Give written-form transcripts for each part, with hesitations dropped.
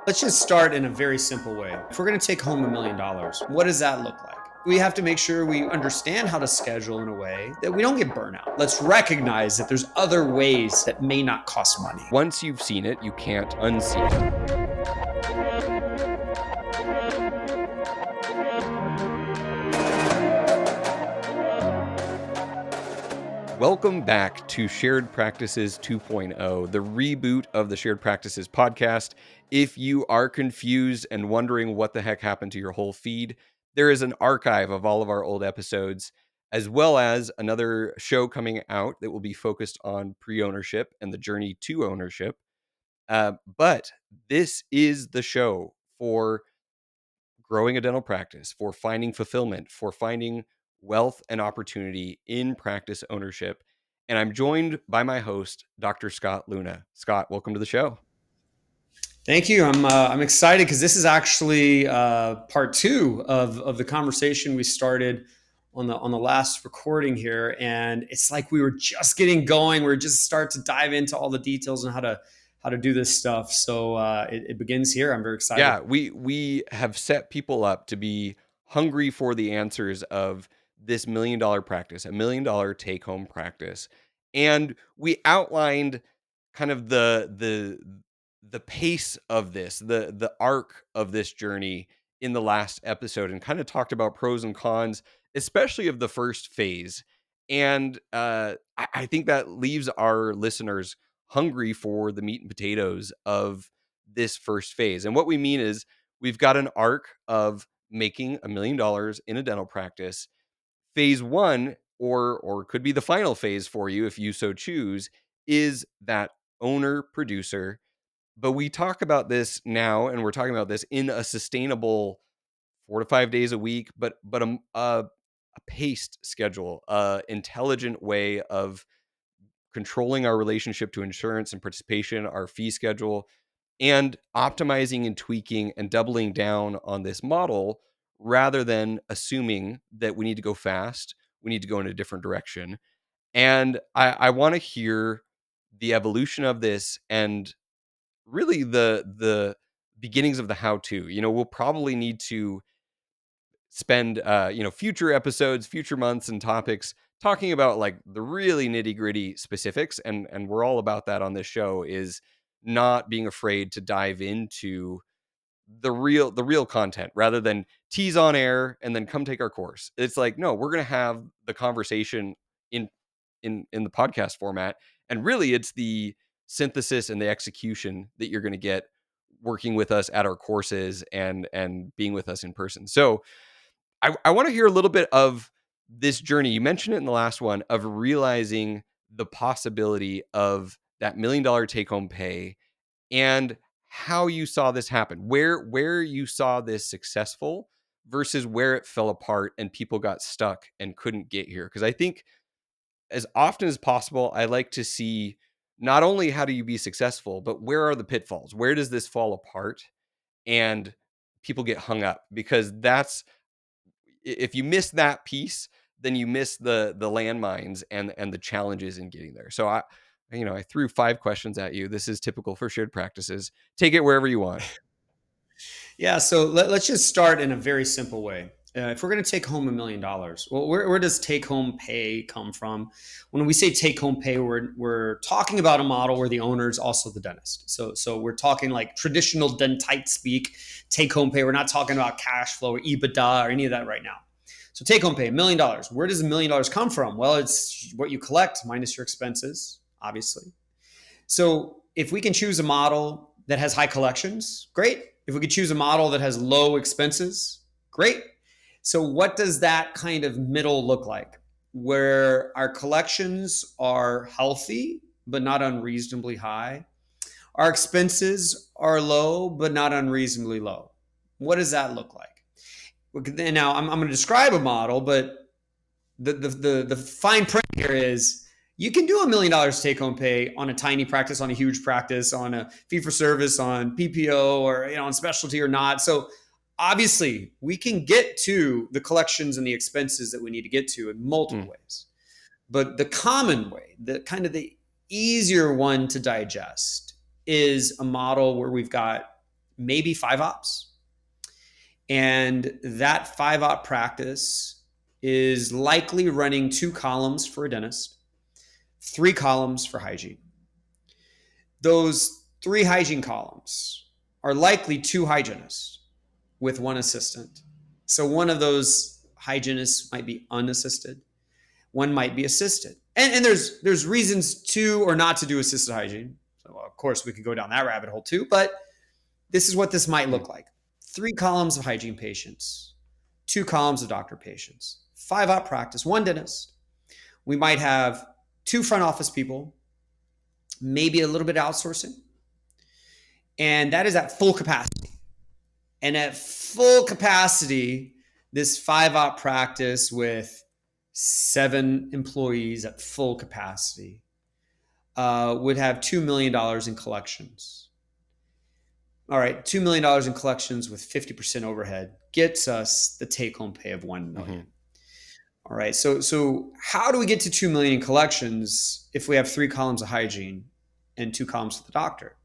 Let's just start in a very simple way. If we're going to take home $1 million, what does that look like? We have to make sure we understand how to schedule in a way that we don't get burnout. Let's recognize that there's other ways that may not cost money. Once you've seen it, you can't unsee it. Welcome back to Shared Practices 2.0, the reboot of the Shared Practices podcast. If you are confused and wondering what the heck happened to your whole feed, there is an archive of all of our old episodes, as well as another show coming out that will be focused on pre-ownership and the journey to ownership. But this is the show for growing a dental practice, for finding fulfillment, for finding wealth and opportunity in practice ownership. And I'm joined by my host, Dr. Scott Leune. Scott, welcome to the show. Thank you. I'm excited because this is actually part two of the conversation we started on the last recording here, and it's like we were just getting going. We're just start to dive into all the details on how to do this stuff. So it begins here. I'm very excited. Yeah, we have set people up to be hungry for the answers of this $1 million practice, $1 million take home practice. And we outlined kind of the pace of this, the arc of this journey in the last episode, and kind of talked about pros and cons, especially of the first phase. And I think that leaves our listeners hungry for the meat and potatoes of this first phase. And what we mean is we've got an arc of making $1 million in a dental practice. Phase one, or could be the final phase for you if you so choose, is that owner producer. But we talk about this now, and we're talking about this in a sustainable 4 to 5 days a week, but a paced schedule, intelligent way of controlling our relationship to insurance and participation, our fee schedule, and optimizing and tweaking and doubling down on this model rather than assuming that we need to go fast, we need to go in a different direction. And I want to hear the evolution of this and really the beginnings of the how to. We'll probably need to spend future episodes, future months and topics talking about like the really nitty-gritty specifics, and we're all about that on this show, is not being afraid to dive into the real content rather than tease on air and then come take our course. It's like, no, we're going to have the conversation in in the podcast format, and really it's the synthesis and the execution that you're going to get working with us at our courses and being with us in person. So I want to hear a little bit of this journey. You mentioned it in the last one of realizing the possibility of that $1 million take home pay and how you saw this happen, where you saw this successful versus where it fell apart and people got stuck and couldn't get here. Because I think as often as possible, I like to see not only how do you be successful, but where are the pitfalls? Where does this fall apart? And people get hung up because that's, if you miss that piece, then you miss the landmines and the challenges in getting there. So I threw 5 questions at you. This is typical for shared practices. Take it wherever you want. Yeah, so let's just start in a very simple way. If we're going to take home $1 million, well, where does take home pay come from? When we say take home pay, we're talking about a model where the owner is also the dentist. So we're talking like traditional dentite speak, take home pay. We're not talking about cash flow or EBITDA or any of that right now. So take home pay, $1 million. Where does $1 million come from? Well, it's what you collect minus your expenses, obviously. So if we can choose a model that has high collections, great. If we could choose a model that has low expenses, great. So what does that kind of middle look like? Where our collections are healthy, but not unreasonably high. Our expenses are low, but not unreasonably low. What does that look like? Now, I'm going to describe a model, but the fine print here is you can do $1 million take home pay on a tiny practice, on a huge practice, on a fee for service, on PPO, or on specialty or not. So obviously we can get to the collections and the expenses that we need to get to in multiple ways. But the common way, the kind of the easier one to digest, is a model where we've got maybe 5 ops. And that 5 op practice is likely running 2 columns for a dentist, 3 columns for hygiene. Those 3 hygiene columns are likely 2 hygienists with 1 assistant. So one of those hygienists might be unassisted, one might be assisted. And there's reasons to or not to do assisted hygiene. So of course we could go down that rabbit hole too, but this is what this might Mm. look like. 3 columns of hygiene patients, 2 columns of doctor patients, 5 op practice, 1 dentist. We might have 2 front office people, maybe a little bit of outsourcing. And that is at full capacity. And at full capacity, this 5 op practice with 7 employees at full capacity would have $2 million in collections. All right, $2 million in collections with 50% overhead gets us the take-home pay of $1 million. All right, so how do we get to 2 million in collections if we have 3 columns of hygiene and 2 columns for the doctor?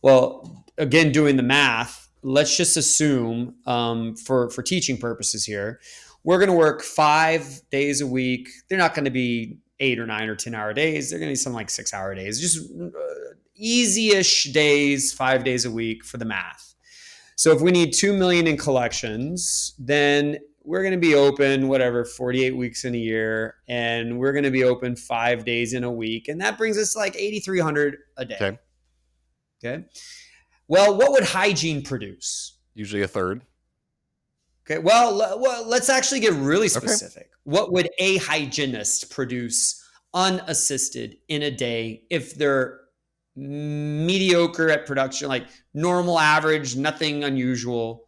Well, again, doing the math, let's just assume for teaching purposes here, we're going to work 5 days a week. They're not going to be 8 or 9 or 10-hour days. They're going to be something like 6-hour days, just easy-ish days, 5 days a week for the math. So if we need 2 million in collections, then we're going to be open, 48 weeks in a year, and we're going to be open 5 days in a week. And that brings us like 8,300 a day. Okay. Well, what would hygiene produce? Usually a third. Okay. Well, let's actually get really specific. Okay. What would a hygienist produce unassisted in a day if they're mediocre at production, like normal, average, nothing unusual?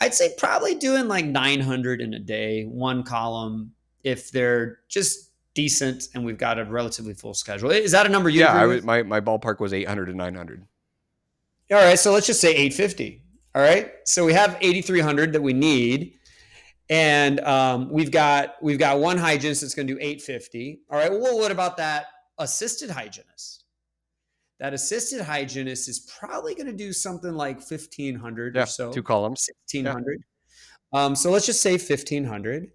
I'd say probably doing like 900 in a day, 1 column, if they're just decent and we've got a relatively full schedule. Is that a number you agree with? My ballpark was 800 to 900. All right, so let's just say 850. All right, so we have 8,300 that we need, and we've got 1 hygienist that's going to do 850. All right, well, what about that assisted hygienist? That assisted hygienist is probably going to do something like 1,500 or so. 2 columns. 1,600. Yeah. So let's just say 1,500.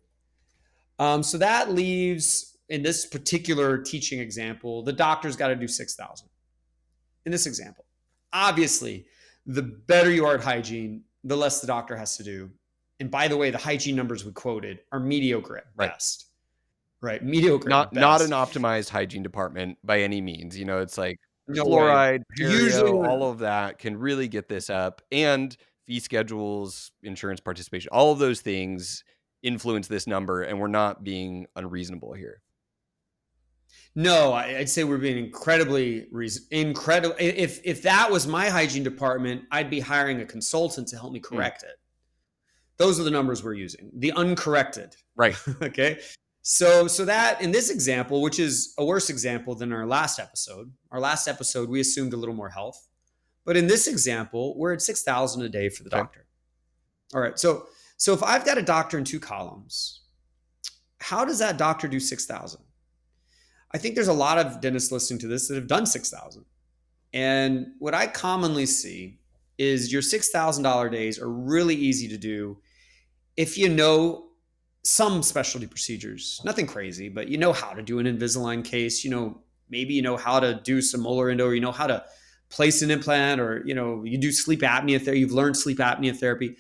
So that leaves, in this particular teaching example, the doctor's got to do 6,000. In this example, obviously, the better you are at hygiene, the less the doctor has to do. And by the way, the hygiene numbers we quoted are mediocre at best. Right? Mediocre at best. Not an optimized hygiene department by any means. You know, it's like no fluoride, usually all of that can really get this up. And fee schedules, insurance participation, all of those things influence this number. And we're not being unreasonable here. No, I'd say we're being incredibly incredible. If that was my hygiene department, I'd be hiring a consultant to help me correct it. Those are the numbers we're using, the uncorrected. Right. Okay. So that in this example, which is a worse example than our last episode, we assumed a little more health. But in this example, we're at 6,000 a day for the doctor. All right. So if I've got a doctor in 2 columns, how does that doctor do 6,000? I think there's a lot of dentists listening to this that have done 6,000. And what I commonly see is your $6,000 days are really easy to do if you know some specialty procedures, nothing crazy, but you know how to do an Invisalign case, maybe you know how to do some molar endo, or you know how to place an implant, or you do sleep apnea therapy, you've learned sleep apnea therapy.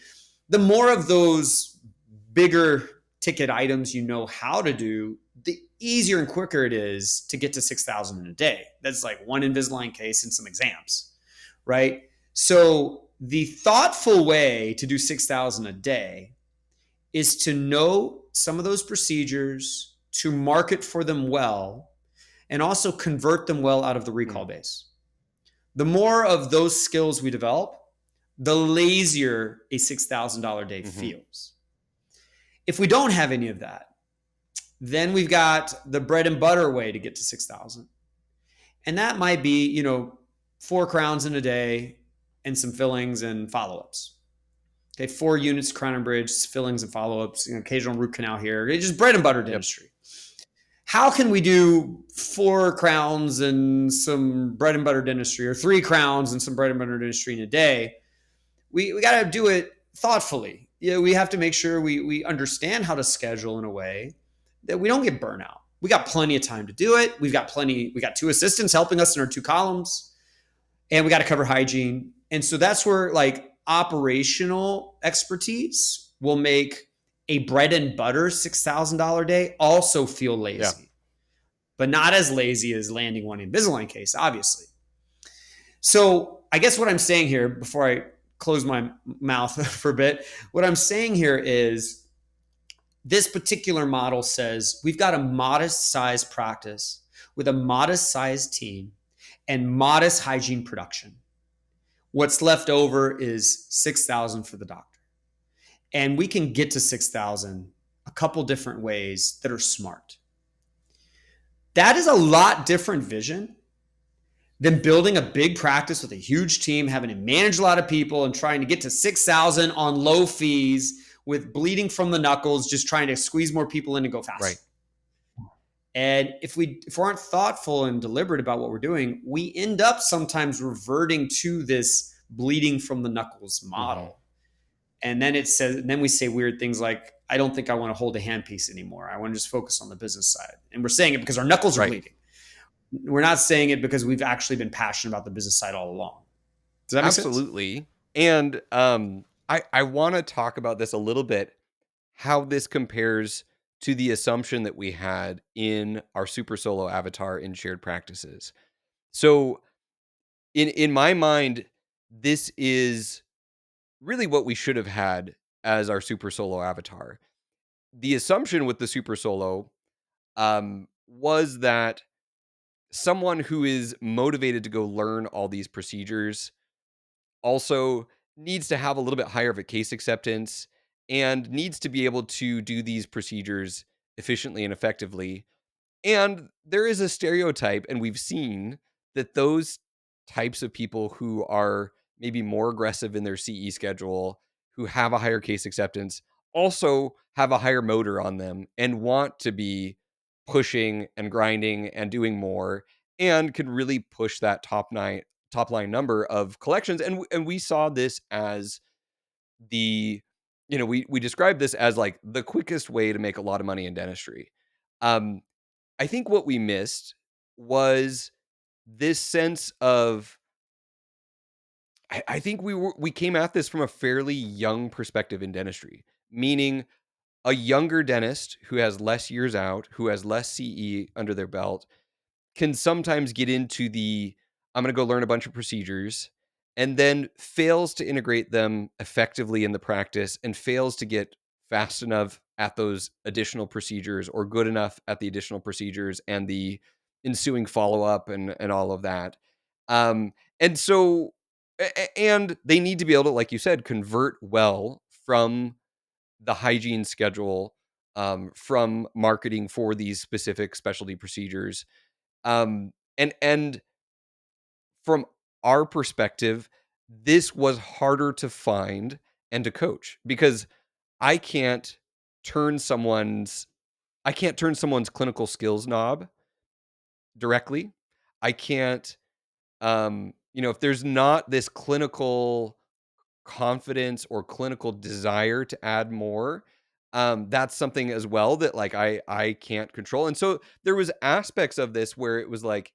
The more of those bigger ticket items you know how to do, the easier and quicker it is to get to 6,000 in a day. That's like 1 Invisalign case and some exams, right? So the thoughtful way to do 6,000 a day is to know some of those procedures, to market for them well, and also convert them well out of the recall base. The more of those skills we develop, the lazier a $6,000 day feels. If we don't have any of that, then we've got the bread and butter way to get to 6,000. And that might be, 4 crowns in a day and some fillings and follow-ups. Okay, 4 units, crown and bridge, fillings and follow-ups, occasional root canal here. It's just bread and butter dentistry. Yep. How can we do 4 crowns and some bread and butter dentistry, or 3 crowns and some bread and butter dentistry in a day we got to do it thoughtfully. Yeah, we have to make sure we understand how to schedule in a way that we don't get burnout. We got plenty of time to do it. We got two assistants helping us in our two columns, and we got to cover hygiene. And so that's where like operational expertise will make a bread and butter $6,000 day also feel Yeah. lazy, but not as lazy as landing one Invisalign case, obviously. So I guess what I'm saying here, before I close my mouth for a bit, what I'm saying here is this particular model says we've got a modest size practice with a modest size team and modest hygiene production. What's left over is 6,000 for the doctor. And we can get to 6,000 a couple different ways that are smart. That is a lot different vision than building a big practice with a huge team, having to manage a lot of people and trying to get to 6,000 on low fees with bleeding from the knuckles, just trying to squeeze more people in and go Right. faster. And if we aren't thoughtful and deliberate about what we're doing, we end up sometimes reverting to this bleeding from the knuckles Mhm. model. And then it says, and then we say weird things like, I don't think I want to hold a handpiece anymore. I want to just focus on the business side. And we're saying it because our knuckles are Right. bleeding. We're not saying it because we've actually been passionate about the business side all along. Does that make sense? Absolutely. And I want to talk about this a little bit, how this compares to the assumption that we had in our super solo avatar in shared practices. So in my mind, this is really what we should have had as our super solo avatar. The assumption with the super solo was that someone who is motivated to go learn all these procedures also needs to have a little bit higher of a case acceptance and needs to be able to do these procedures efficiently and effectively. And there is a stereotype, and we've seen that those types of people who are maybe more aggressive in their CE schedule, who have a higher case acceptance, also have a higher motor on them and want to be pushing and grinding and doing more and can really push that top line number of collections. And we saw this as the we described this as like the quickest way to make a lot of money in dentistry. Um, I think what we missed was this sense of I think we came at this from a fairly young perspective in dentistry, meaning a younger dentist who has less years out, who has less CE under their belt, can sometimes get into the I'm going to go learn a bunch of procedures and then fails to integrate them effectively in the practice and fails to get fast enough at those additional procedures or good enough at the additional procedures and the ensuing follow up and all of that. And so and they need to be able to, like you said, convert well from the hygiene schedule, from marketing for these specific specialty procedures, and from our perspective, this was harder to find and to coach because I can't turn someone's I can't turn someone's clinical skills knob directly. I can't if there's not this clinical confidence or clinical desire to add more, that's something as well that like I can't control. And so there was aspects of this where it was like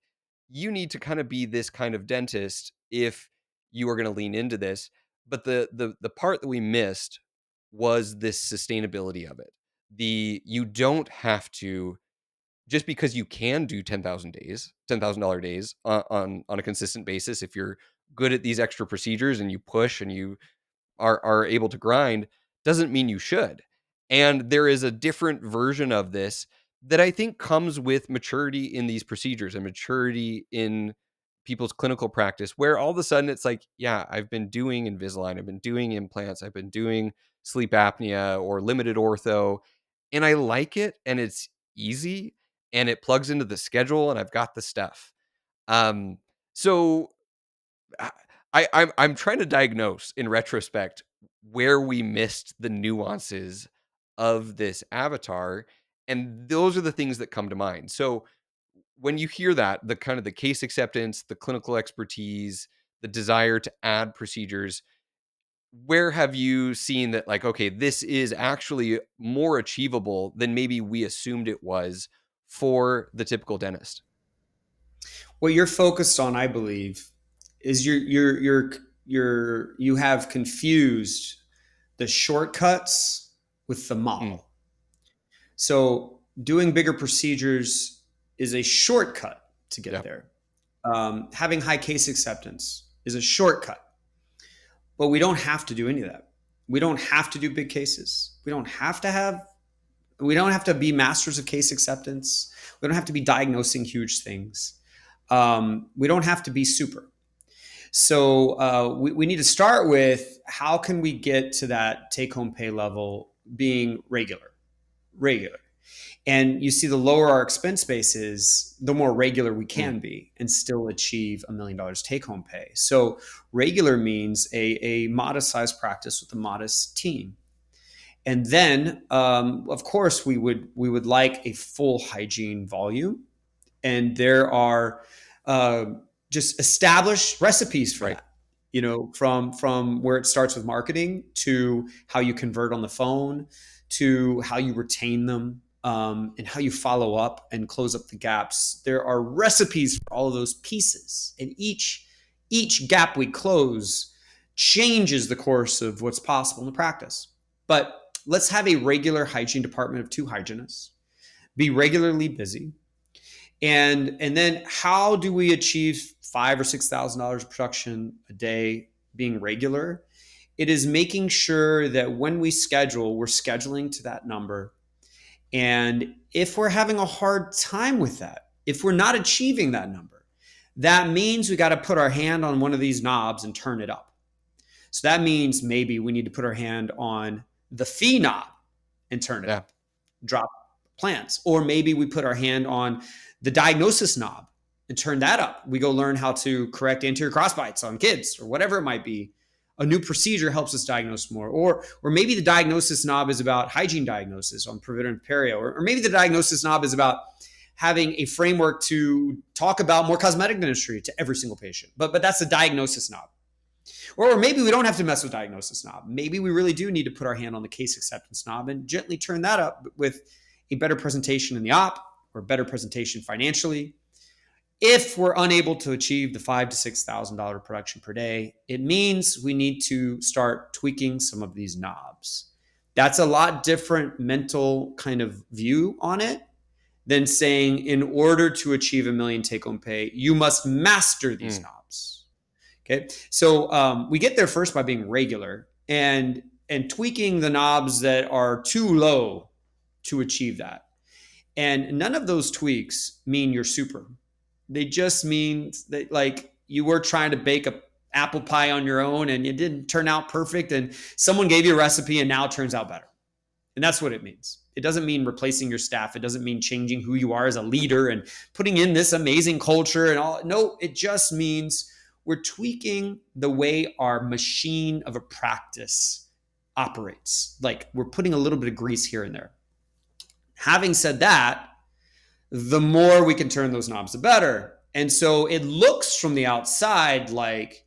you need to kind of be this kind of dentist if you are going to lean into this. But the part that we missed was this sustainability of it. The you don't have to just because you can do 10,000 days, $10,000 days on a consistent basis if you're good at these extra procedures and you push and you are able to grind doesn't mean you should. And there is a different version of this that I think comes with maturity in these procedures and maturity in people's clinical practice, where all of a sudden it's like, yeah, I've been doing Invisalign, I've been doing implants, I've been doing sleep apnea or limited ortho, and I like it and it's easy and it plugs into the schedule and I've got the stuff. Um, so I I'm trying to diagnose in retrospect where we missed the nuances of this avatar, and those are the things that come to mind. So when you hear that, the kind of the case acceptance, the clinical expertise, the desire to add procedures, where have you seen that, like, okay, this is actually more achievable than maybe we assumed it was for the typical dentist? What you're focused on, I believe, is you have confused the shortcuts with the Mm, model. So doing bigger procedures is a shortcut to get yeah, there. Having high case acceptance is a shortcut, but we don't have to do any of that. We don't have to do big cases. We don't have to be masters of case acceptance. We don't have to be diagnosing huge things. We don't have to be super. So we need to start with how can we get to that take home pay level being regular. And you see, the lower our expense base is, the more regular we mm, can be and still achieve $1 million take home pay. So regular means a modest sized practice with a modest team. And then, of course, we would like a full hygiene volume, and there are uh, just established recipes for right, that. From where it starts with marketing to how you convert on the phone to how you retain them, and how you follow up and close up the gaps. There are recipes for all of those pieces, and each gap we close changes the course of what's possible in the practice. But let's have a regular hygiene department of 2 hygienists, be regularly busy, and then how do we achieve $5,000 or $6,000 of production a day being regular? It is making sure that when we schedule, we're scheduling to that number. And if we're having a hard time with that, if we're not achieving that number, that means we got to put our hand on one of these knobs and turn it up. So that means maybe we need to put our hand on the fee knob and turn it yeah, up, drop plans. Or maybe we put our hand on the diagnosis knob and turn that up. We go learn how to correct anterior crossbites on kids or whatever it might be. A new procedure helps us diagnose more. Or maybe the diagnosis knob is about hygiene diagnosis on preventative perio. Or maybe the diagnosis knob is about having a framework to talk about more cosmetic dentistry to every single patient. But that's a diagnosis knob. Or maybe we don't have to mess with diagnosis knob. Maybe we really do need to put our hand on the case acceptance knob and gently turn that up with a better presentation in the op or better presentation financially. If we're unable to achieve the $5,000 to $6,000 production per day, it means we need to start tweaking some of these knobs. That's a lot different mental kind of view on it than saying, in order to achieve a million take home pay, you must master these mm, knobs. Okay, so we get there first by being regular and tweaking the knobs that are too low to achieve that. And none of those tweaks mean you're super. They just mean that, like, you were trying to bake a apple pie on your own and it didn't turn out perfect, and someone gave you a recipe and now it turns out better. And that's what it means. It doesn't mean replacing your staff. It doesn't mean changing who you are as a leader and putting in this amazing culture and all. No, it just means we're tweaking the way our machine of a practice operates. Like, we're putting a little bit of grease here and there. Having said that, the more we can turn those knobs, the better. And so it looks from the outside like,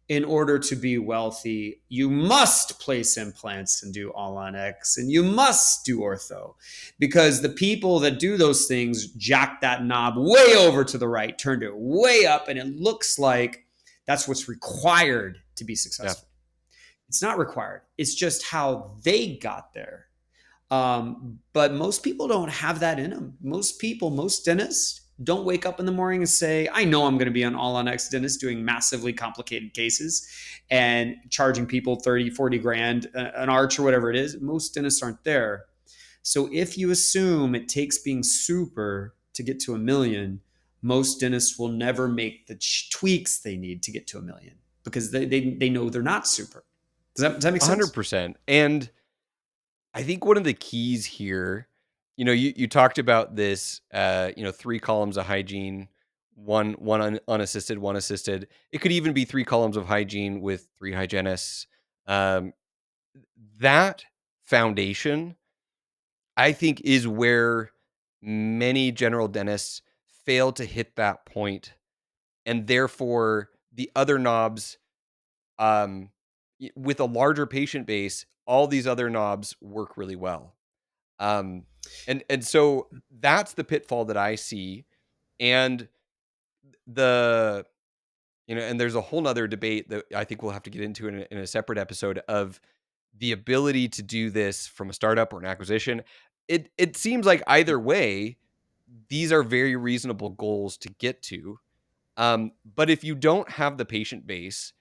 in order to be wealthy, you must place implants and do all on X, and you must do ortho, because the people that do those things jack that knob way over to the right, turned it way up, and it looks like that's what's required to be yeah, successful. It's not required. It's just how they got there. But most people don't have that in them. Most dentists don't wake up in the morning and say, I know I'm going to be an all on X dentist doing massively complicated cases and charging people 30, 40 grand an arch or whatever it is. Most dentists aren't there. So if you assume it takes being super to get to a million, most dentists will never make the tweaks they need to get to a million because they know they're not super. Does that make sense? 100%. And I think one of the keys here, you talked about this, 3 columns of hygiene, one unassisted, one assisted. It could even be 3 columns of hygiene with 3 hygienists. Um, that foundation, I think, is where many general dentists fail to hit that point, and therefore the other knobs, um with a larger patient base, all these other knobs work really well. Um, and so that's the pitfall that I see. And the and there's a whole nother debate that I think we'll have to get into in a separate episode of the ability to do this from a startup or an acquisition. It seems like either way, these are very reasonable goals to get to. But if you don't have the patient base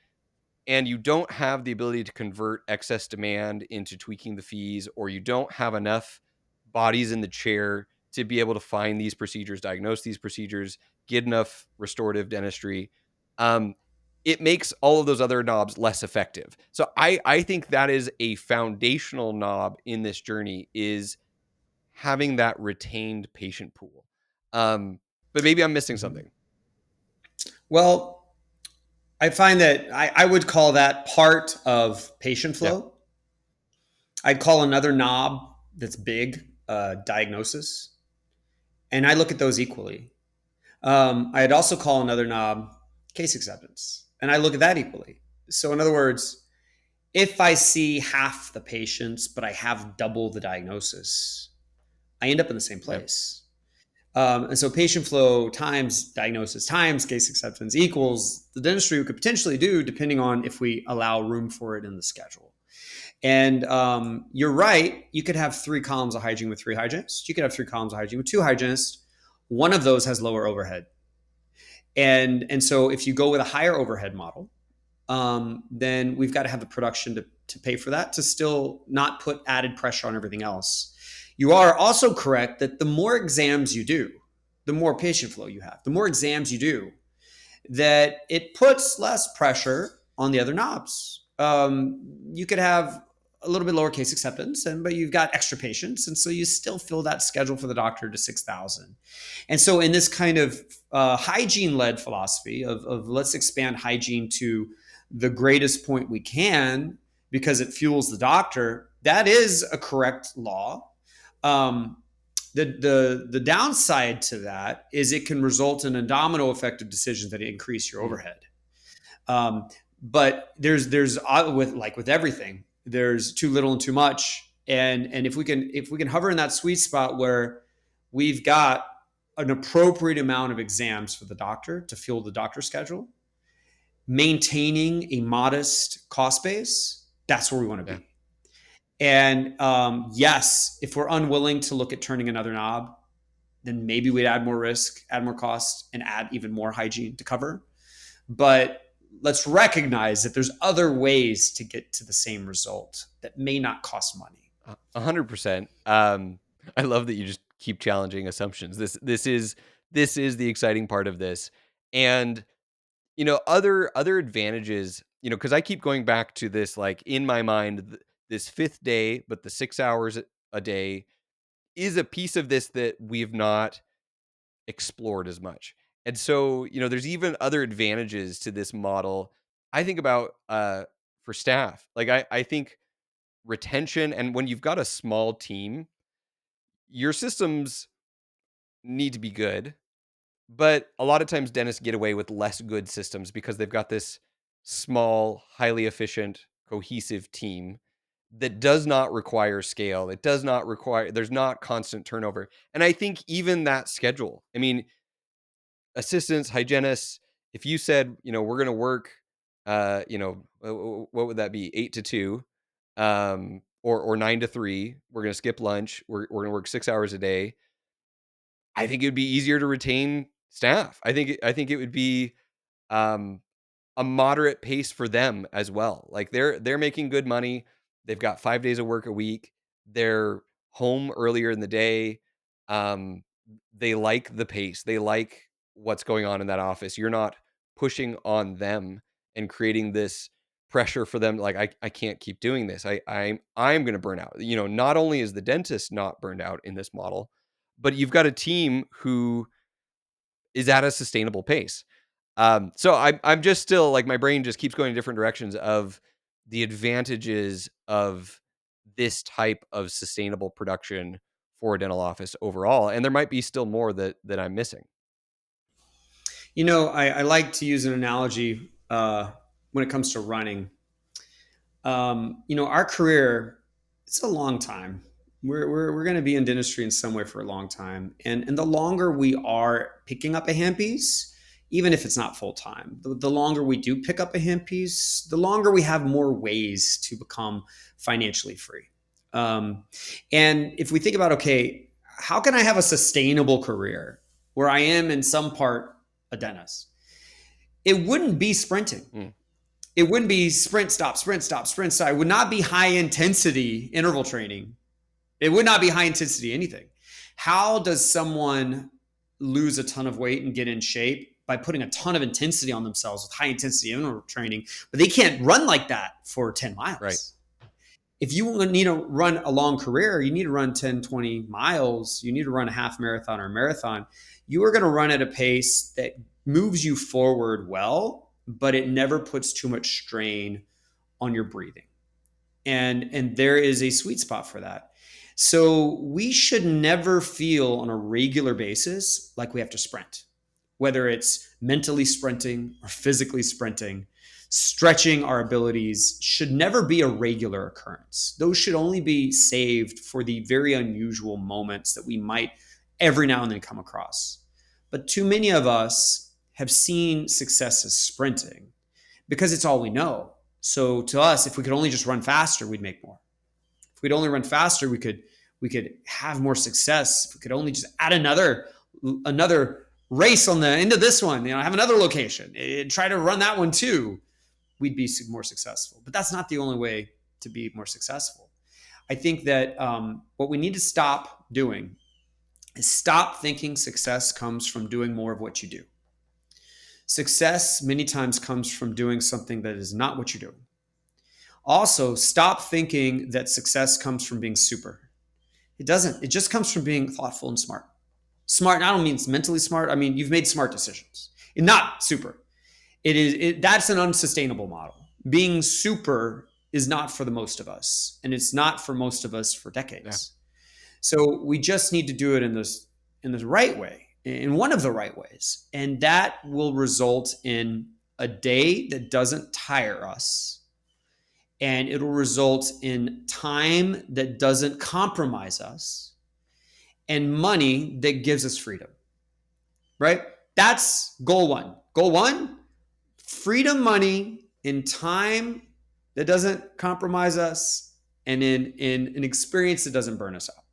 and you don't have the ability to convert excess demand into tweaking the fees, or you don't have enough bodies in the chair to be able to find these procedures, diagnose these procedures, get enough restorative dentistry, um, it makes all of those other knobs less effective. So I think that is a foundational knob in this journey, is having that retained patient pool. Um, but maybe I'm missing Mhm. something. Well, I find that I would call that part of patient Yeah. flow. I'd call another knob that's big diagnosis, and I look at those equally. I'd also call another knob case acceptance, and I look at that equally. So, in other words, if I see half the patients, but I have double the diagnosis, I end up in the same Yeah. place. And so patient flow times diagnosis times case acceptance equals the dentistry we could potentially do depending on if we allow room for it in the schedule. And you're right. You could have 3 columns of hygiene with 3 hygienists. You could have 3 columns of hygiene with 2 hygienists. One of those has lower overhead. And so if you go with a higher overhead model, then we've got to have the production to pay for that to still not put added pressure on everything else. You are also correct that the more exams you do, the more patient flow you have, the more exams you do, that it puts less pressure on the other knobs. You could have a little bit lower case acceptance, but you've got extra patients, and so you still fill that schedule for the doctor to 6,000. And so, in this kind of hygiene-led philosophy of let's expand hygiene to the greatest point we can because it fuels the doctor, that is a correct law. Um, the downside to that is it can result in a domino effect of decisions that increase your Mm. overhead. Um, but there's with everything, there's too little and too much, and if we can hover in that sweet spot where we've got an appropriate amount of exams for the doctor to fuel the doctor schedule, maintaining a modest cost base, that's where we want to Yeah. be. And yes, if we're unwilling to look at turning another knob, then maybe we'd add more risk, add more cost, and add even more hygiene to cover. But let's recognize that there's other ways to get to the same result that may not cost money. 100%. I love that you just keep challenging assumptions. This is the exciting part of this. And other advantages, because I keep going back to this, like in my mind, this fifth day, but the 6 hours a day is a piece of this that we've not explored as much. And so, there's even other advantages to this model. I think about for staff. Like I think retention, and when you've got a small team, your systems need to be good, but a lot of times dentists get away with less good systems because they've got this small, highly efficient, cohesive team that does not require scale. It does not require, there's not constant turnover. And I think even that schedule, I mean, assistants, hygienists, if you said, we're going to work, what would that be? 8 to 2, or 9 to 3. We're going to skip lunch. We're going to work 6 hours a day. I think it would be easier to retain staff. I think it would be um, a moderate pace for them as well. Like they're making good money. They've got 5 days of work a week. They're home earlier in the day. Um, they like the pace. They like what's going on in that office. You're not pushing on them and creating this pressure for them. Like I can't keep doing this. I'm going to burn out. Not only is the dentist not burned out in this model, but you've got a team who is at a sustainable pace. So I'm just still like my brain just keeps going in different directions of the advantages of this type of sustainable production for a dental office overall, and there might be still more that I'm missing. I like to use an analogy when it comes to running. Our career, it's a long time. We're going to be in dentistry in some way for a long time. And the longer we are picking up a handpiece, even if it's not full time, the longer we do pick up a handpiece, the longer we have more ways to become financially free. Um, and if we think about, okay, how can I have a sustainable career where I am in some part a dentist? It wouldn't be sprinting. Mm, It wouldn't be sprint, stop, sprint, stop, sprint, stop. It would not be high intensity interval training. It would not be high intensity anything. How does someone lose a ton of weight and get in shape? By putting a ton of intensity on themselves with high intensity interval training, but they can't run like that for 10 right. miles. If you need to run a long career, you need to run 10, 20 miles, you need to run a half marathon or a marathon. You are going to run at a pace that moves you forward well, but it never puts too much strain on your breathing. And there is a sweet spot for that. So we should never feel on a regular basis like we have to sprint, whether it's mentally sprinting or physically sprinting. Stretching our abilities should never be a regular occurrence. Those should only be saved for the very unusual moments that we might every now and then come across. But too many of us have seen success as sprinting because it's all we know. So to us, if we could only just run faster, we'd make more. If we'd only run faster, we could have more success. If we could only just add another race on the end of this one, have another location, and try to run that one too, we'd be more successful. But that's not the only way to be more successful. I think that what we need to stop doing is stop thinking success comes from doing more of what you do. Success many times comes from doing something that is not what you're doing. Also, stop thinking that success comes from being super. It doesn't. It just comes from being thoughtful and smart. Smart, and I don't mean mentally smart. I mean, you've made smart decisions. And not super. That's an unsustainable model. Being super is not for the most of us, and it's not for most of us for Yeah. decades. So we just need to do it in the right way, in one of the right ways, and that will result in a day that doesn't tire us, and it'll result in time that doesn't compromise us, and money that gives us freedom. Right? That's goal one. Goal one: freedom, money, in time that doesn't compromise us, and in an experience that doesn't burn us out.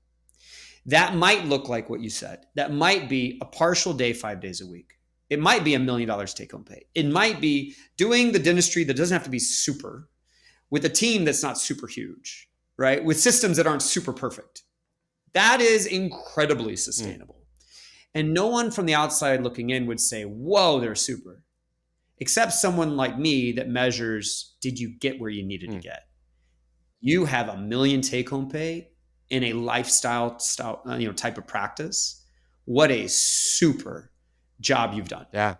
That might look like what you said. That might be a partial day, 5 days a week. It might be $1 million take home pay. It might be doing the dentistry that doesn't have to be super with a team that's not super huge, right? With systems that aren't super perfect. That is incredibly Mm, sustainable. And no one from the outside looking in would say, whoa, they're super, except someone like me that measures, did you get where you needed to mm. get? You have $1 million take home pay in a lifestyle style, type of practice. What a super job you've done, Yeah.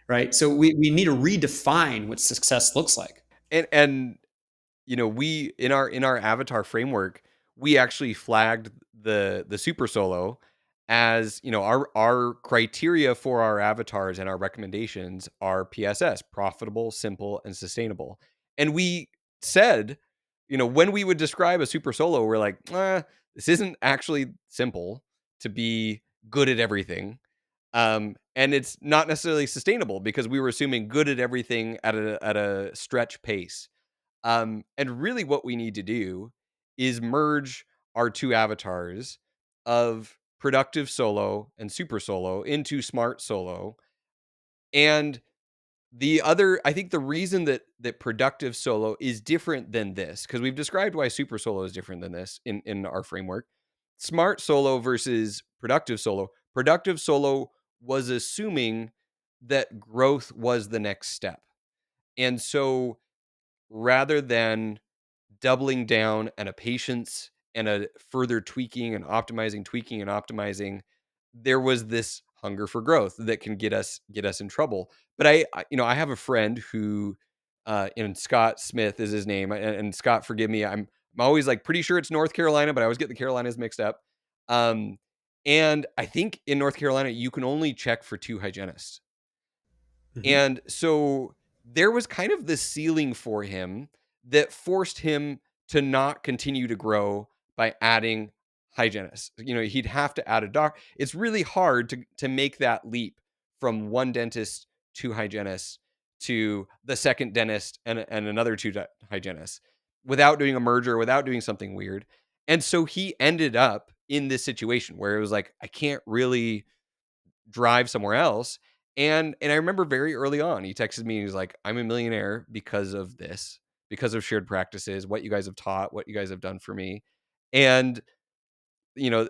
right? So we need to redefine what success looks like. And we in our avatar framework, we actually flagged the super solo as, our criteria for our avatars and our recommendations are PSS, profitable, simple, and sustainable. And we said, when we would describe a super solo, we're like, this isn't actually simple to be good at everything. And it's not necessarily sustainable because we were assuming good at everything at a stretch pace. And really what we need to do is merge our two avatars of productive solo and super solo into smart solo. And I think the reason that productive solo is different than this, because we've described why super solo is different than this in our framework. Smart solo versus productive solo. Productive solo was assuming that growth was the next step. And so rather than doubling down and a patience and a further tweaking and optimizing, there was this hunger for growth that can get us in trouble. But I have a friend who and Scott Smith is his name, and Scott, forgive me, I'm always like pretty sure it's North Carolina, but I always get the Carolinas mixed up. Um, and I think in North Carolina you can only check for two hygienists. Mhm. And so there was kind of this ceiling for him that forced him to not continue to grow by adding hygienists. He'd have to add a doc. It's really hard to make that leap from one dentist, two hygienists, to the second dentist and another two hygienists without doing a merger, without doing something weird. And so he ended up in this situation where it was like, I can't really drive somewhere else. And I remember very early on, he texted me and he was like, I'm a millionaire because of this, because of shared practices, what you guys have taught, what you guys have done for me. And, you know,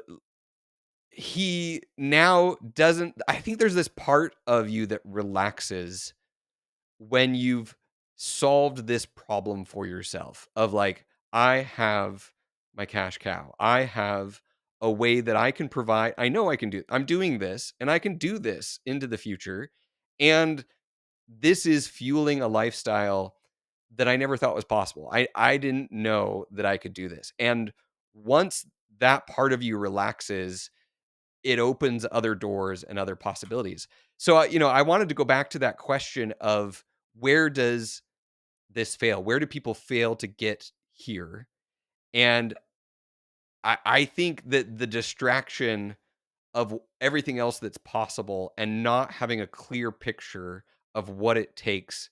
he now doesn't, I think there's this part of you that relaxes when you've solved this problem for yourself of like, I have my cash cow. I have a way that I can provide. I know I'm doing this and I can do this into the future. And this is fueling a lifestyle that I never thought was possible. I didn't know that I could do this. And once that part of you relaxes, it opens other doors and other possibilities. So, I wanted to go back to that question of where does this fail? Where do people fail to get here? And I think that the distraction of everything else that's possible and not having a clear picture of what it takes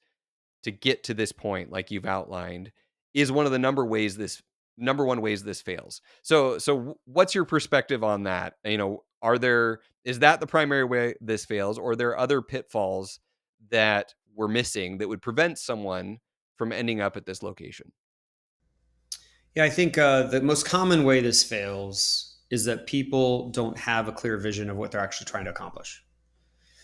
to get to this point, like you've outlined, is one of the number one ways this fails. So what's your perspective on that? Is that the primary way this fails, or are there other pitfalls that we're missing that would prevent someone from ending up at this location? Yeah, I think the most common way this fails is that people don't have a clear vision of what they're actually trying to accomplish.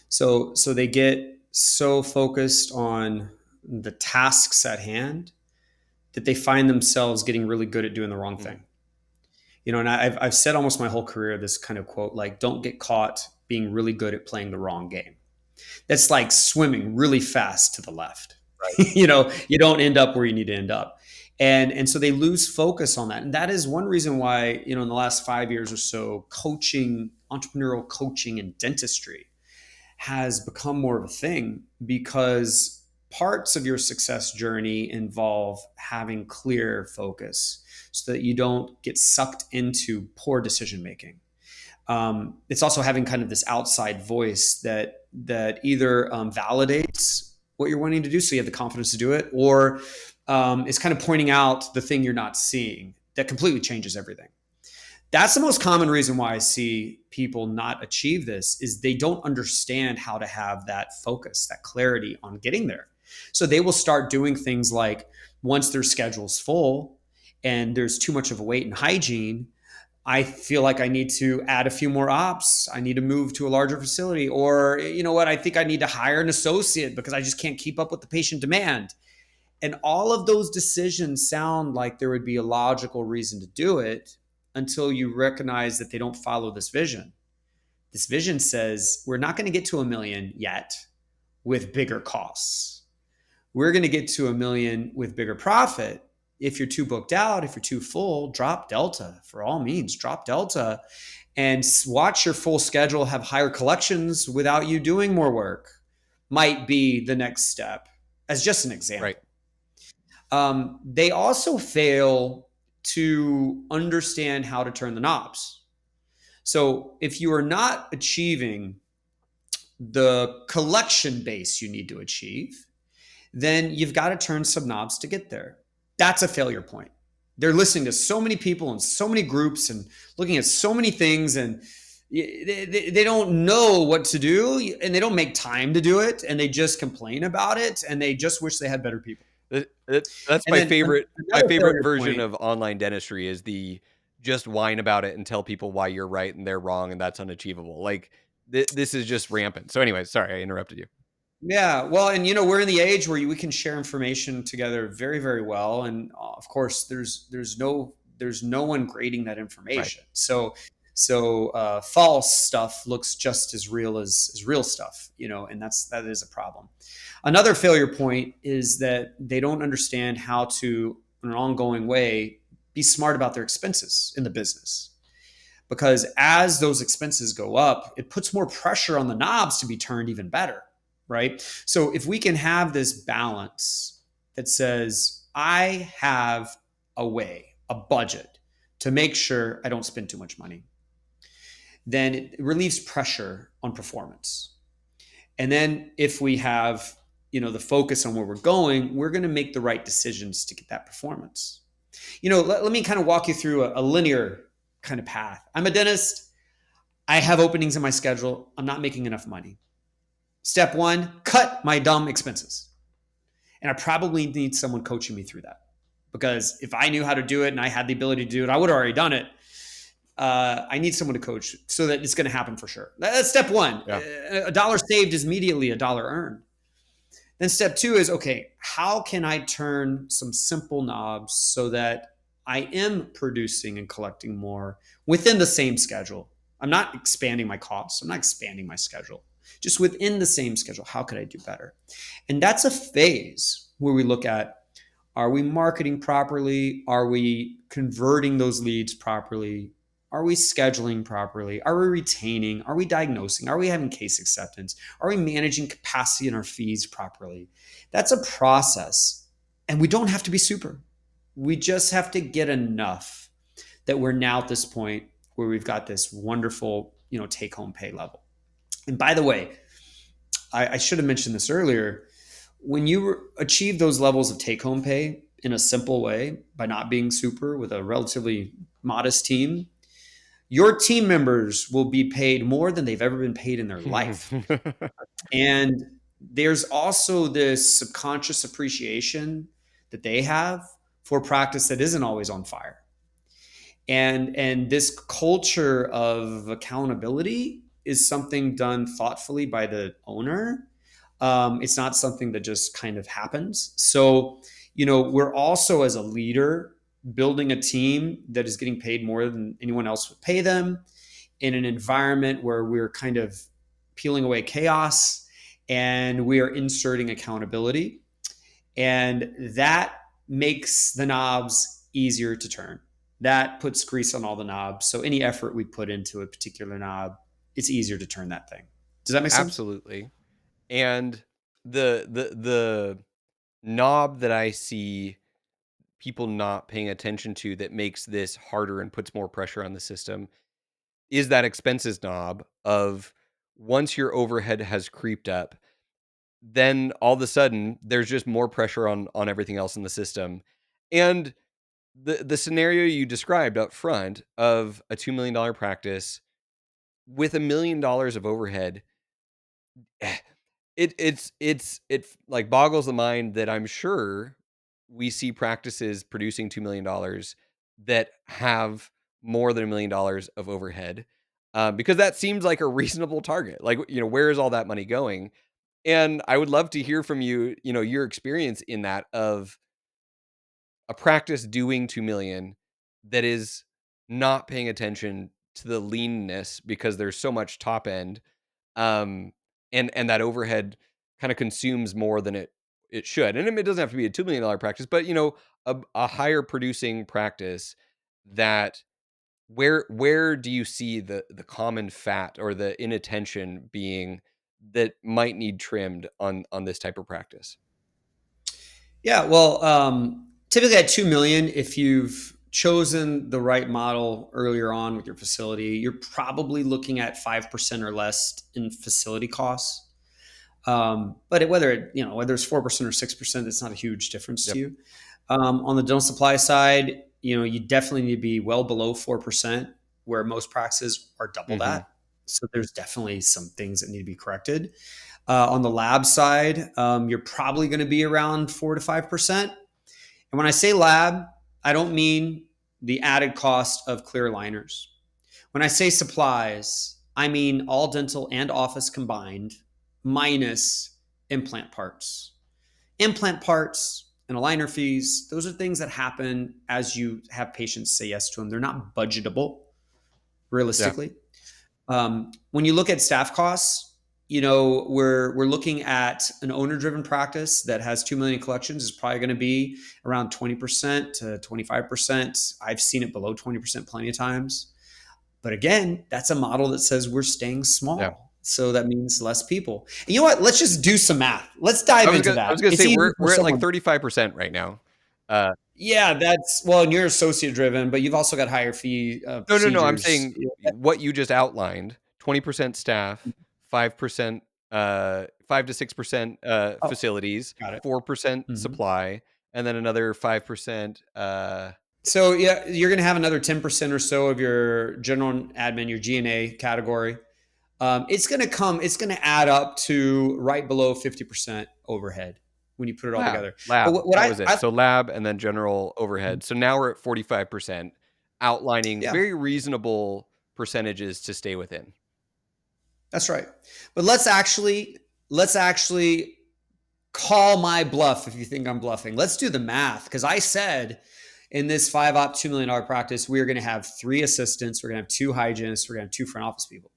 So they get so focused on the tasks at hand that they find themselves getting really good at doing the wrong Mm, thing. And I've said almost my whole career this kind of quote, like, don't get caught being really good at playing the wrong game. That's like swimming really fast to the left. right. You don't end up where you need to end up. And so they lose focus on that. And that is one reason why, in the last 5 years or so, entrepreneurial coaching in dentistry has become more of a thing, because parts of your success journey involve having clear focus so that you don't get sucked into poor decision making. It's also having kind of this outside voice that either validates what you're wanting to do, so you have the confidence to do it, or is kind of pointing out the thing you're not seeing that completely changes everything. That's the most common reason why I see people not achieve this, is they don't understand how to have that focus, that clarity on getting there. So they will start doing things like, once their schedule's full and there's too much of a wait in hygiene, I feel like I need to add a few more ops. I need to move to a larger facility. Or, you know what, I think I need to hire an associate because I just can't keep up with the patient demand. And all of those decisions sound like there would be a logical reason to do it, until you recognize that they don't follow this vision. This vision says, we're not going to get to a million yet with bigger costs. We're going to get to a million with bigger profit. If you're too booked out, if you're too full, drop Delta. For all means, drop Delta and watch your full schedule have higher collections without you doing more work. Might be the next step, as just an Right. example. They also fail to understand how to turn the knobs. So if you are not achieving the collection base you need to achieve, then you've got to turn some knobs to get there. That's a failure point. They're listening to so many people and so many groups and looking at so many things, and they don't know what to do, and they don't make time to do it, and they just complain about it, and they just wish they had better people. That's And my then favorite my another favorite failure version point. of online dentistry is the just whine about it and tell people why you're right and they're wrong and that's unachievable. Like, this is just rampant. So anyway, sorry I interrupted you. Yeah, well, and we're in the age where we can share information together very, very well, and of course, there's no one grading that Right. information. So false stuff looks just as real as real stuff, and that is a problem. Another failure point is that they don't understand how to, in an ongoing way, be smart about their expenses in the business, because as those expenses go up, it puts more pressure on the knobs to be turned even better, right? So if we can have this balance that says, I have a way, a budget to make sure I don't spend too much money, then it relieves pressure on performance. And then if we have, the focus on where we're going, we're going to make the right decisions to get that performance. Let me kind of walk you through a linear kind of path. I'm a dentist. I have openings in my schedule. I'm not making enough money. Step one, cut my dumb expenses. And I probably need someone coaching me through that, because if I knew how to do it and I had the ability to do it, I would have already done it. I need someone to coach so that it's going to happen for sure. That's step one. Yeah. A dollar saved is immediately a dollar earned. Then step two is, okay, how can I turn some simple knobs so that I am producing and collecting more within the same schedule? I'm not expanding my costs. I'm not expanding my schedule. Just within the same schedule, how could I do better? And that's a phase where we look at, are we marketing properly? Are we converting those leads properly? Are we scheduling properly? Are we retaining? Are we diagnosing? Are we having case acceptance? Are we managing capacity and our fees properly? That's a process. And we don't have to be super. We just have to get enough that we're now at this point where we've got this wonderful, take home pay level. And by the way, I should have mentioned this earlier. When you achieve those levels of take home pay in a simple way by not being super with a relatively modest team, your team members will be paid more than they've ever been paid in their life. And there's also this subconscious appreciation that they have for practice that isn't always on fire. And this culture of accountability is something done thoughtfully by the owner. It's not something that just kind of happens. So, we're also, as a leader, building a team that is getting paid more than anyone else would pay them in an environment where we're kind of peeling away chaos and we are inserting accountability. And that makes the knobs easier to turn. That puts grease on all the knobs. So any effort we put into a particular knob, it's easier to turn that thing. Does that make sense? Absolutely. And the knob that I see people not paying attention to that makes this harder and puts more pressure on the system is that expenses knob of, once your overhead has creeped up, then all of a sudden there's just more pressure on everything else in the system. And the scenario you described up front of a $2 million practice with $1 million of overhead, it like boggles the mind that I'm sure we see practices producing $2 million that have more than $1 million of overhead, because that seems like a reasonable target. Like, where is all that money going? And I would love to hear from you, your experience in that, of a practice doing 2 million that is not paying attention to the leanness because there's so much top end, um, and that overhead kind of consumes more than it should. And it doesn't have to be a $2 million practice, but a higher producing practice, that where do you see the common fat or the inattention being that might need trimmed on this type of practice? Yeah, well, typically at 2 million, if you've chosen the right model earlier on with your facility, you're probably looking at 5% or less in facility costs. But whether it's 4% or 6%, it's not a huge difference to Yep. you. On the dental supply side, you definitely need to be well below 4%, where most practices are double Hmm. that. So there's definitely some things that need to be corrected. On the lab side, you're probably going to be around 4 to 5%. And when I say lab, I don't mean the added cost of clear aligners. When I say supplies, I mean all dental and office combined, minus implant parts. Implant parts and aligner fees, those are things that happen as you have patients say yes to them. They're not budgetable Yeah. realistically. When you look at staff costs, we're looking at an owner-driven practice that has 2 million collections is probably going to be around 20% to 25%. I've seen it below 20% plenty of times. But again, that's a model that says we're staying Yeah. small. So that means less people. And you know what? Let's just do some math. Let's I dive was into gonna I was that. gonna It's say easy we're for we're at like someone. 35% right now. Uh, Yeah, that's well, and you're associate driven, but you've also got higher fee no, no, no, I'm procedures. saying what you just outlined, 20% staff, 5%, 5 to 6%, Oh, facilities, got it. 4% Mhm. supply, and then another 5%, So yeah, you're going to have another 10% or so of your general admin, your G&A category. It's going to come. It's going to add up to right below 50% overhead when you put it all together. But lab, what that I, was it. I So lab and then general overhead. So now we're at 45%, outlining yeah, very reasonable percentages to stay within. that's right. But let's actually call my bluff if you think I'm bluffing. Let's do the math because I said in this five op $2 million practice we are going to have three assistants, we're going to have two hygienists, we're going to have two front office people.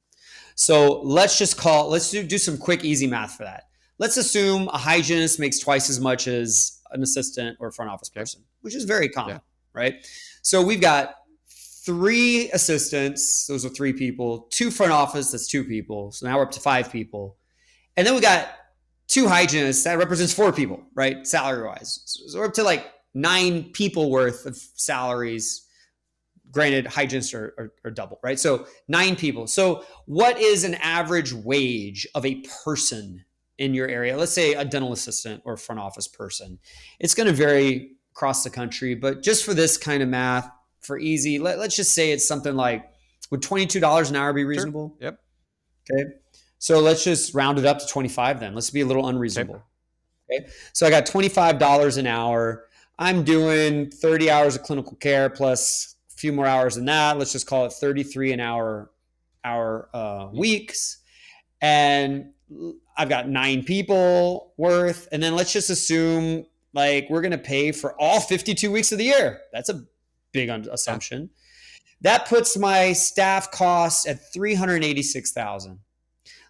So let's do some quick, easy math for that. Let's assume a hygienist makes twice as much as an assistant or front office Okay. person, which is very Yeah. common, right? So we've got three assistants, those are three people, two front office, that's two people. So now we're up to five people. And then we got two hygienists, that represents four people, right? Salary wise. So we're up to like nine people worth of salaries. Granted, hygienists are double, right? So nine people. So what is an average wage of a person in your area? Let's say a dental assistant or a front office person. It's going to vary across the country, but just for this kind of math, for easy, let's just say it's something like, would $22 an hour be Sure. reasonable? Yep. Okay. So let's just round it up to 25 then. Let's be a little Okay. unreasonable. Okay. So I got $25 an hour. I'm doing 30 hours of clinical care plus a few more hours than that. Let's just call it 33 an hour Y- weeks. And I've got nine people worth. And then let's just assume like we're going to pay for all 52 weeks of the year. That's a big Yeah. assumption. That puts my staff costs at 386,000.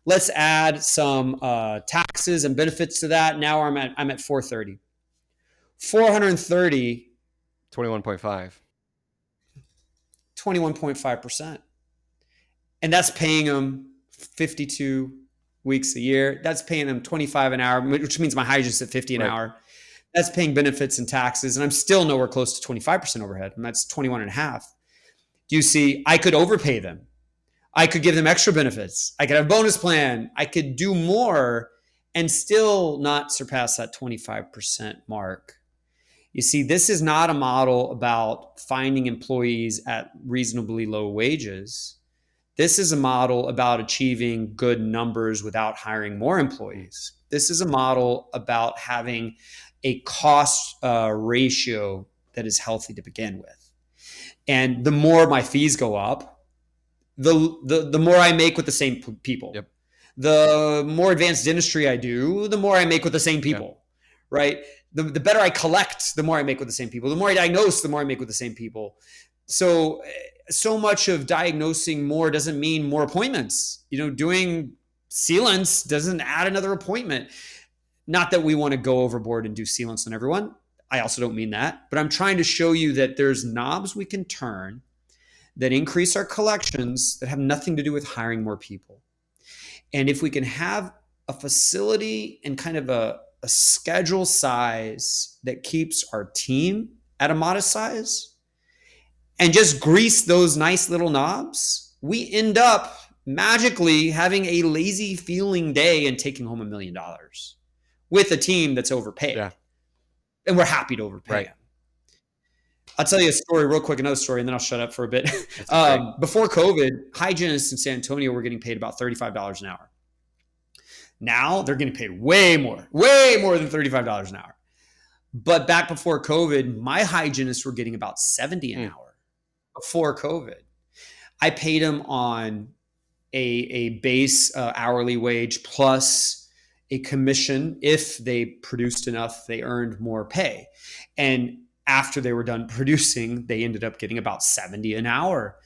Let's add some taxes and benefits to that. Now I'm at 430. 430, 21.5. 21.5%. And that's paying them 52 weeks a year. That's paying them 25 an hour, which means my hygienist at 50 an Right. hour. That's paying benefits and taxes. And I'm still nowhere close to 25% overhead. And that's 21 and a half. Do you see? I could overpay them. I could give them extra benefits. I could have a bonus plan. I could do more and still not surpass that 25% mark. You see, this is not a model about finding employees at reasonably low wages. This is a model about achieving good numbers without hiring more Mm. employees. This is a model about having a cost ratio that is healthy to begin with. And the more my fees go up, the more I make with the same people. Yep. The more advanced dentistry I do, the more I make with the same Yeah. people, right? The better I collect, the more I make with the same people. The more I diagnose, the more I make with the same people. So much of diagnosing more doesn't mean more appointments. Doing sealants doesn't add another appointment. Not that we want to go overboard and do sealants on everyone. I also don't mean that, but I'm trying to show you that there's knobs we can turn that increase our collections that have nothing to do with hiring more people. And if we can have a facility and kind of a schedule size that keeps our team at a modest size and just grease those nice little knobs, we end up magically having a lazy feeling day and taking home $1 million with a team that's overpaid. Yeah. And we're happy to overpay Right. them. I'll tell you a story real quick, another story, and then I'll shut up for a bit. That's great. Before COVID, hygienists in San Antonio were getting paid about $35 an hour. Now they're getting paid way more than $35 an hour. But back before COVID, my hygienists were getting about 70 an Mm. hour before COVID. I paid them on a base hourly wage plus a commission. If they produced enough, they earned more pay. And after they were done producing, they ended up getting about 70 an hour.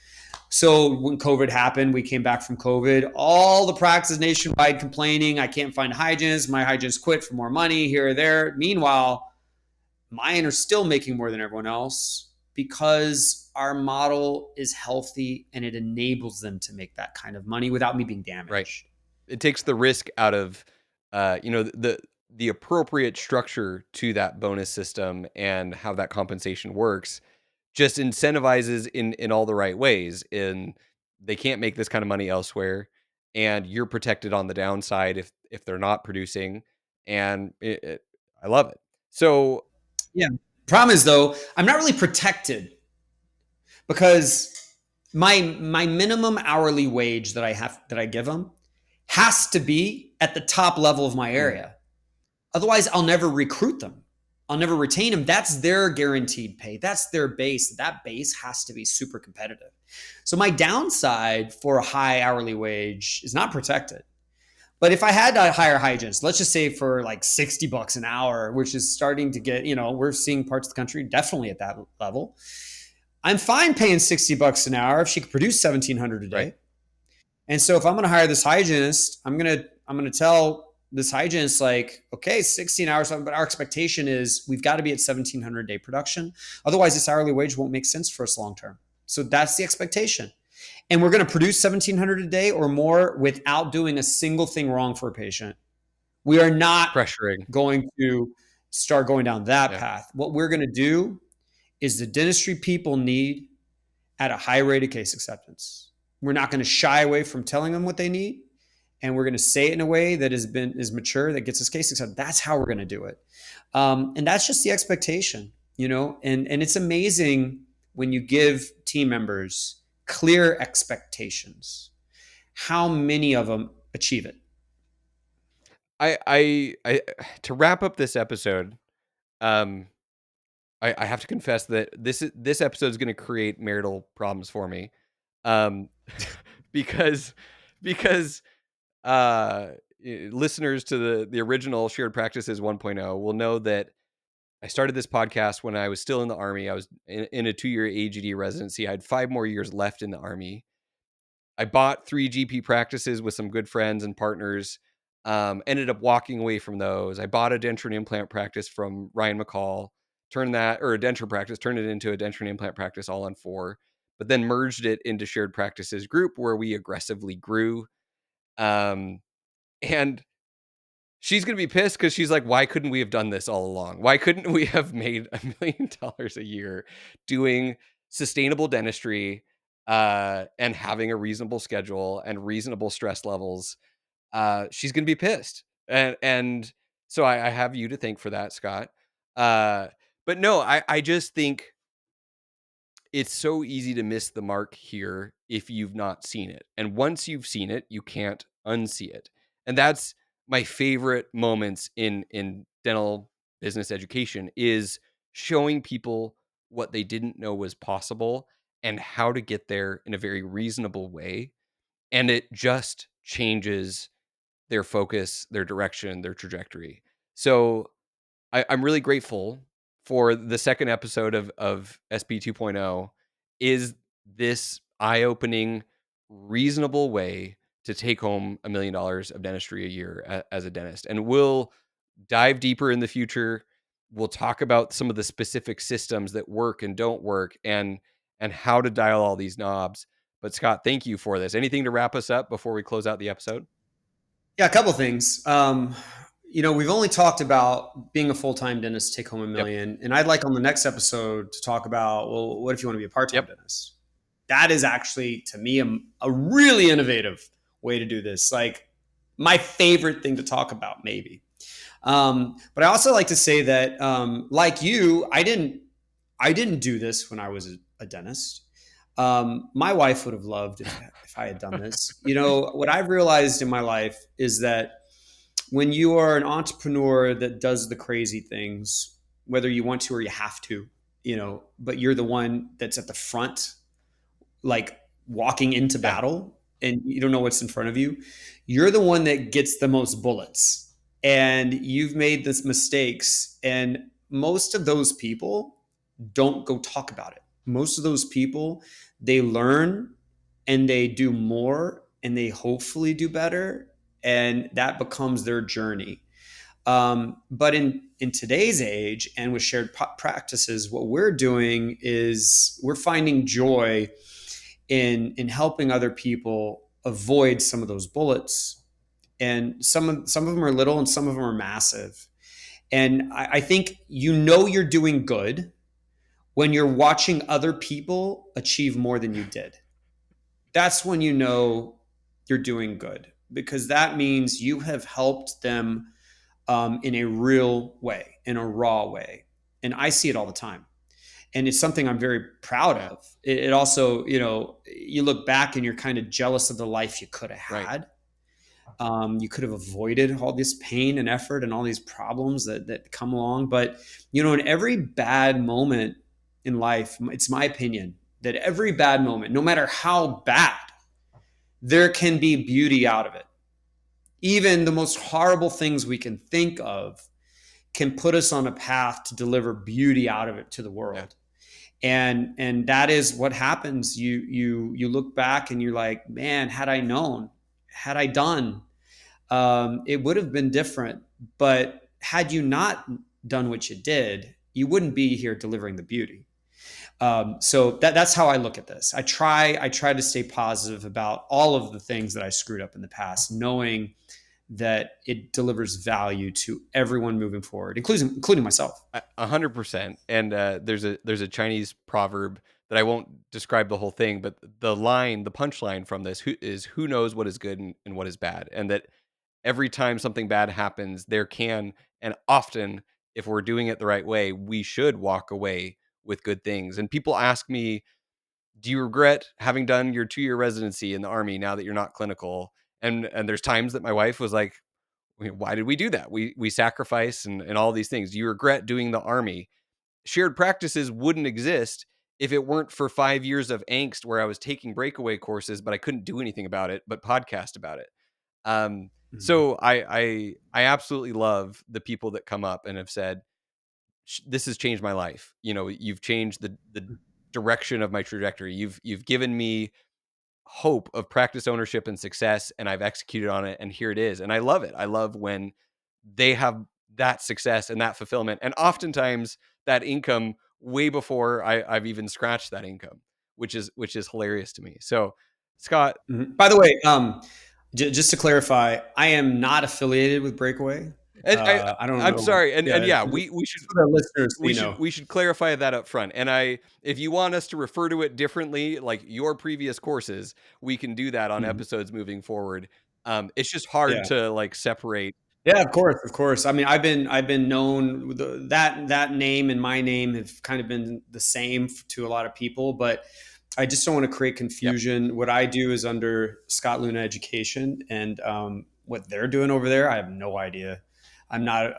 So when COVID happened, we came back from COVID, all the practices nationwide complaining, I can't find hygienists. My hygienist quit for more money here or there. Meanwhile, mine are still making more than everyone else because our model is healthy and it enables them to make that kind of money without me being Right. damaged. It takes the risk out of, the the appropriate structure to that bonus system and how that compensation works just incentivizes in all the right ways. And they can't make this kind of money elsewhere, and you're protected on the downside if they're not producing, and I love it. So Yeah. Problem is though, I'm not really protected because my minimum hourly wage that I give them has to be at the top level of my mm, area. Otherwise, I'll never recruit them. I'll never retain them. That's their guaranteed pay. That's their base. That base has to be super competitive. So my downside for a high hourly wage is not protected. But if I had to hire hygienists, let's just say for like $60 an hour, which is starting to get, we're seeing parts of the country definitely at that level. I'm fine paying $60 an hour if she could produce 1,700 a right. day. And so if I'm going to hire this hygienist, I'm going to tell this hygienist like, okay, 16 hours, but our expectation is we've got to be at 1,700 a day production. Otherwise, this hourly wage won't make sense for us long term. So that's the expectation. And we're going to produce 1,700 a day or more without doing a single thing wrong for a patient. We are not Pressuring. going to start going down that Yeah. path. What we're going to do is the dentistry people need at a high rate of case acceptance. We're not going to shy away from telling them what they need, and we're going to say it in a way that is mature, that gets us case acceptance. That's how we're going to do it, and that's just the expectation, And it's amazing when you give team members clear expectations, how many of them achieve it. I to wrap up this episode, um, I have to confess that this episode is going to create marital problems for me, um, because because listeners to the original Shared Practices 1.0 will know that I started this podcast when I was still in the army. I was in a 2-year AGD residency. I had 5 more years left in the army. I bought 3 GP practices with some good friends and partners. Ended up walking away from those. I bought a denture and implant practice from Ryan McCall, turned that, or a denture practice, turned it into a denture and implant practice all on 4, but then merged it into Shared Practices group where we aggressively grew. Um, and she's gonna be pissed because she's like, "Why couldn't we have done this all along? Why couldn't we have made $1 million a year doing sustainable dentistry, and having a reasonable schedule and reasonable stress levels?" She's gonna be pissed, and so I have you to thank for that, Scott. Uh, but no, I just think it's so easy to miss the mark here if you've not seen it. And once you've seen it, you can't unsee it. And that's my favorite moments in dental business education is showing people what they didn't know was possible and how to get there in a very reasonable way. And it just changes their focus, their direction, their trajectory. So I'm really grateful for the second episode of SB 2.0 is this eye-opening, reasonable way to take home $1 million of dentistry a year as a dentist. And we'll dive deeper in the future. We'll talk about some of the specific systems that work and don't work and how to dial all these knobs. But Scott, thank you for this. Anything to wrap us up before we close out the episode? Yeah, a couple things. We've only talked about being a full-time dentist, take home a Yep. million, and I'd like on the next episode to talk about, well, what if you want to be a part-time Yep. dentist? That is actually, to me, a really innovative way to do this. Like my favorite thing to talk about, maybe. But I also like to say that, like you, I didn't do this when I was a dentist. My wife would have loved if I had done this. What I've realized in my life is that when you are an entrepreneur that does the crazy things, whether you want to or you have to, but you're the one that's at the front, like walking into Yeah. battle and you don't know what's in front of you, you're the one that gets the most bullets. And you've made this mistakes. And most of those people don't go talk about it. Most of those people, they learn and they do more and they hopefully do better. And that becomes their journey. But in today's age and with shared practices, what we're doing is we're finding joy in helping other people avoid some of those bullets and some of them are little and some of them are massive. And I think you know you're doing good when you're watching other people achieve more than you did. That's when you know you're doing good, because that means you have helped them in a real way, in a raw way. And I see it all the time. And it's something I'm very proud Yeah. of. It also, you look back and you're kind of jealous of the life you could have Right. had. You could have avoided all this pain and effort and all these problems that come along. But, in every bad moment in life, it's my opinion that every bad moment, no matter how bad, there can be beauty out of it. Even the most horrible things we can think of can put us on a path to deliver beauty out of it to the Yeah. world. And that is what happens. You look back and you're like, man, had I known, had I done, it would have been different. But had you not done what you did, you wouldn't be here delivering the beauty. So that's how I look at this. I try to stay positive about all of the things that I screwed up in the past, knowing that it delivers value to everyone moving forward, including myself. 100%. And there's a Chinese proverb that I won't describe the whole thing, but the punchline from this who knows what is good and what is bad, and that every time something bad happens, there can and often, if we're doing it the right way, we should walk away with good things. And people ask me, "Do you regret having done your 2-year residency in the army now that you're not clinical?" And there's times that my wife was like, Why did we do that? We sacrifice and all these things. Do you regret doing the army?" Shared practices wouldn't exist if it weren't for 5 years of angst where I was taking breakaway courses, but I couldn't do anything about it, but podcast about it. Um, Mhm. so I absolutely love the people that come up and have said, This has changed my life. You've changed the direction of my trajectory. You've given me hope of practice ownership and success, and I've executed on it, and here it is." And I love it. I love when they have that success and that fulfillment, and oftentimes that income way before I've even scratched that income, which is hilarious to me. So, Scott, Mhm. By the way, just to clarify, I am not affiliated with Breakaway. and I don't I'm know. sorry, and Yeah, yeah, we just should for the listeners, so we should we should clarify that up front. And if you want us to refer to it differently, like your previous courses, we can do that on Mhm. episodes moving forward. It's just hard Yeah. to like separate. Yeah, of course, of course. I mean, I've been known with that name and my name have kind of been the same to a lot of people, but I just don't want to create Yep. confusion. What I do is under Scott Luna Education, and what they're doing over there, I have no idea. I'm not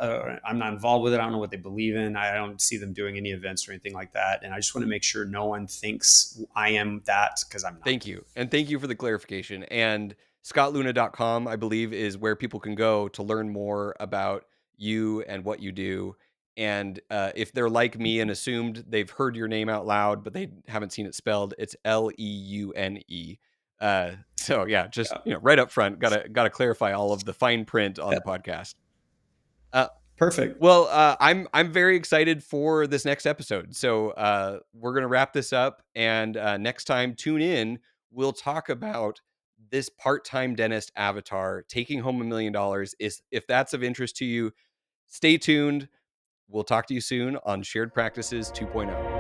involved with it. I don't know what they believe in. I don't see them doing any events or anything like that. And I just want to make sure no one thinks I am that, because I'm Thank not. you. And thank you for the clarification. And scottluna.com, I believe, is where people can go to learn more about you and what you do. And if they're like me and assumed they've heard your name out loud, but they haven't seen it spelled, it's Leune. So yeah, just Yeah. right up front, gotta clarify all of the fine print on Yeah. the podcast. Uh, Perfect. well, I'm very excited for this next episode. So we're gonna wrap this up, and next time, tune in. We'll talk about this part-time dentist avatar taking home $1 million. Is if that's of interest to you, stay tuned. We'll talk to you soon on Shared Practices 2.0.